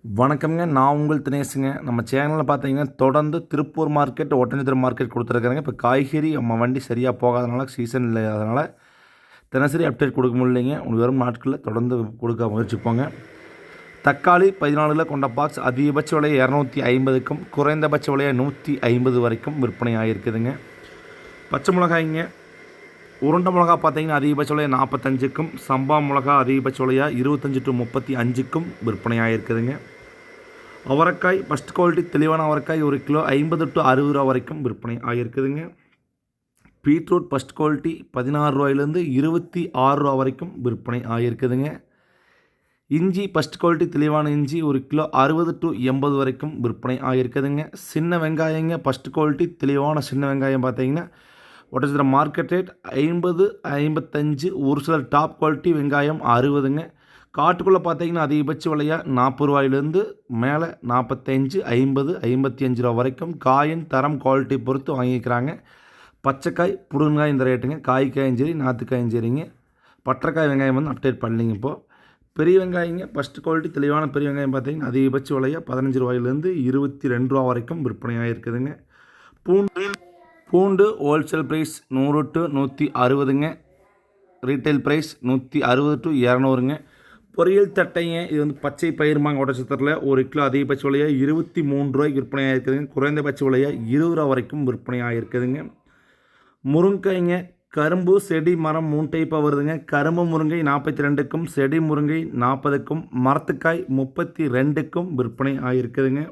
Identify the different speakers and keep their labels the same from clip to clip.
Speaker 1: வணக்கம்ங்க. நான் உங்கள் தினேஷுங்க. நம்ம சேனலில் பார்த்தீங்கன்னா, தொடர்ந்து திருப்பூர் மார்க்கெட், ஒட்டஞ்சத்திரம் மார்க்கெட் கொடுத்துருக்குறேங்க. இப்போ காய்கறி நம்ம வண்டி சரியாக போகாதனால, சீசன் இல்லாதனால தினசரி அப்டேட் கொடுக்க முடியலைங்க. வரும் நாட்களில் தொடர்ந்து கொடுக்க முயற்சிப்போங்க. தக்காளி 14 கிலோ கொண்ட பாக்ஸ் அதிகபட்ச விலை 250க்கும் குறைந்தபட்ச விலையை 150 வரைக்கும் விற்பனை ஆகிருக்குதுங்க. பச்சை மிளகாய்ங்க, உருண்டை மிளகா பார்த்தீங்கன்னா அதிகபட்ச விலையை 45க்கும், சம்பா மிளகா அதிகபட்ச விலையாக 25 to 35க்கும் விற்பனை ஆகிருக்குதுங்க. அவரைக்காய் ஃபஸ்ட் குவாலிட்டி தெளிவான அவரைக்காய் 1 கிலோ 50 to 60 ரூபா வரைக்கும் விற்பனை ஆகியிருக்குதுங்க. பீட்ரூட் ஃபஸ்ட் குவாலிட்டி 16 ரூபாயிலேருந்து 26 ரூபா வரைக்கும் விற்பனை ஆகியிருக்குதுங்க. இஞ்சி ஃபஸ்ட் குவாலிட்டி தெளிவான இஞ்சி 1 கிலோ 60 to 80 வரைக்கும் விற்பனை ஆகியிருக்குதுங்க. சின்ன வெங்காயங்க ஃபஸ்ட் குவாலிட்டி தெளிவான சின்ன வெங்காயம் பார்த்தீங்கன்னா ஒட்டச்சத்திரம் மார்க்கெட் ரேட் 50, 55, ஒரு சிலர் டாப் குவாலிட்டி வெங்காயம் 60ங்க. காட்டுக்குள்ளே பார்த்தீங்கன்னா அதிகபட்ச விலையாக 40 ரூபாயிலேருந்து மேலே 45, 50, 55 ரூபா வரைக்கும் காயின் தரம் குவாலிட்டி பொறுத்து வாங்கிக்கிறாங்க. பச்சைக்காய் புடுங்காய் இந்த ரேட்டுங்க. காய்க்காயும் சரி நாற்றுக்காயும் சரிங்க. பட்டரைக்காய் வெங்காயம் வந்து அப்டேட் பண்ணலிங்க. இப்போது பெரிய வெங்காயங்க ஃபஸ்ட் குவாலிட்டி தெளிவான பெரிய வெங்காயம் பார்த்தீங்கன்னா அதிகபட்ச விலையாக 15 ரூபாயிலேருந்து 22 ரூபா வரைக்கும் விற்பனையாக இருக்குதுங்க. பூண்டு ஹோல்சேல் ப்ரைஸ் 100 to 160ங்க. ரீட்டைல் ப்ரைஸ் 160 to 200ங்க. பொரியல் தட்டைங்க, இது வந்து பச்சை பயிர்மாங்க ஒட்டச்சத்திரத்தில் 1 கிலோ அதிகபட்ச விலையாக 23 ரூபாய்க்கு விற்பனையாக இருக்குதுங்க. குறைந்தபட்ச விலையாக 20 ரூபா வரைக்கும் விற்பனையாக இருக்குதுங்க. முருங்கைங்க, கரும்பு செடி மரம் 3 டைப்பாக வருதுங்க. கரும்பு முருங்கை 42க்கும், செடி முருங்கை 40க்கும், மரத்துக்காய் 32க்கும் விற்பனை ஆகிருக்குதுங்க.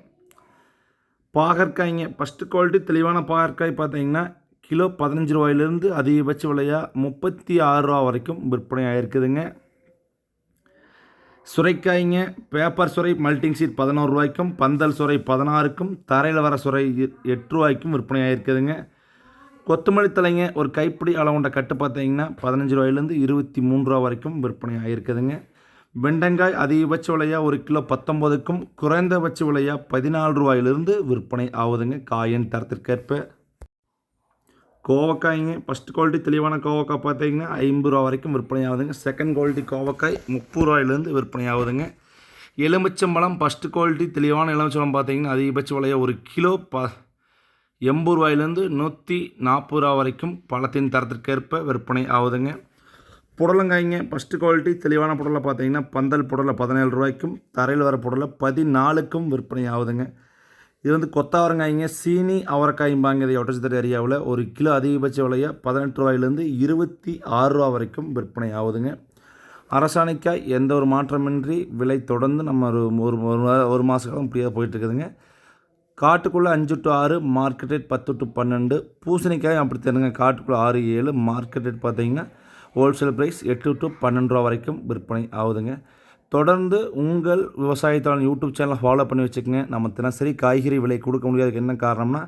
Speaker 1: பாகற்காய்ங்க ஃபஸ்ட்டு குவாலிட்டி தெளிவான பாகற்காய் பார்த்தீங்கன்னா கிலோ 15 ரூபாயிலேருந்து அதிகபட்ச விலையாக 36 ரூபா வரைக்கும் விற்பனை ஆகிருக்குதுங்க. சுரைக்காய்ங்க, பேப்பர் சுரை மல்டிங் சீட் 11 ரூபாய்க்கும், பந்தல் சுரை 16க்கும், தரையில் வர சுரை 8 ரூபாய்க்கும் விற்பனை ஆகிருக்குதுங்க. கொத்தமல்லி தலைங்க ஒரு கைப்பிடி அளவுண்ட கட்டு பார்த்தீங்கன்னா 15 ரூபாயிலேருந்து 23 ரூபா வரைக்கும் விற்பனை ஆகிருக்குதுங்க. வெண்டங்காய் அதிகபட்ச விலையாக 1 கிலோ 19க்கும், குறைந்தபட்ச விலையாக 14 ரூபாயிலிருந்து விற்பனை ஆகுதுங்க காயின் தரத்திற்கேற்ப. கோவக்காய்ங்க ஃபஸ்ட் குவாலிட்டி தெளிவான கோவக்காய் பார்த்தீங்கன்னா 50 ரூபா வரைக்கும் விற்பனை ஆகுதுங்க. செகண்ட் குவாலிட்டி கோவக்காய் 30 ரூபாயிலேருந்து விற்பனை ஆகுதுங்க. எலுமிச்சம்பழம் ஃபஸ்ட்டு குவாலிட்டி தெளிவான எலுமிச்சம்பழம் பார்த்தீங்கன்னா அதிகபட்ச விலையாக 1 கிலோ 80 ரூபாயிலேருந்து 140 ரூபா வரைக்கும் பழத்தின் தரத்திற்கேற்ப விற்பனை ஆகுதுங்க. புடலங்காய்ங்க ஃபஸ்ட்டு குவாலிட்டி தெளிவான புடலை பார்த்தீங்கன்னா பந்தல் புடலை 17 ரூபாய்க்கும், தரையில் வர புடலை 14க்கும் விற்பனை ஆகுதுங்க. இது வந்து கொத்தவரங்காய்ங்க, சீனி அவரைக்காய்ம்பாங்க. இதை ஒட்டச்சத்திரம் ஏரியாவில் 1 கிலோ அதிகபட்ச விலையாக 18 ரூபாயிலேருந்து 26 ரூபா வரைக்கும் விற்பனை ஆகுதுங்க. அரசாணிக்காய் எந்த ஒரு மாற்றமின்றி விலை தொடர்ந்து நம்ம ஒரு மாத காலம் இப்படியே போயிட்டுருக்குதுங்க. காட்டுக்குள்ளே 5 to 6, மார்க்கெட் ரேட் 10 to 12. பூசணிக்காய் அப்படி தருங்க. காட்டுக்குள்ளே 6, 7, மார்க்கெட் ரேட் பார்த்தீங்கன்னா ஹோல்சேல் ப்ரைஸ் 8 to 12 ரூபா வரைக்கும் விற்பனை ஆகுதுங்க. தொடர்ந்து உங்கள் விவசாயத்தாளன் யூடியூப் சேனலை ஃபாலோ பண்ணி வச்சுக்கோங்க. நம்ம தினசரி காய்கறி விலை கொடுக்க முடியாதுக்கு என்ன காரணம்னா,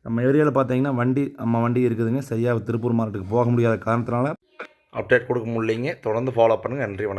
Speaker 1: நம்ம ஏரியாவில் பார்த்தீங்கன்னா நம்ம வண்டி இருக்குதுங்க. சரியாக திருப்பூர் மார்க்கெட்டுக்கு போக முடியாத காரணத்தினால அப்டேட் கொடுக்க முடியலைங்க. தொடர்ந்து ஃபாலோ பண்ணுங்கள். நன்றி, வணக்கம்.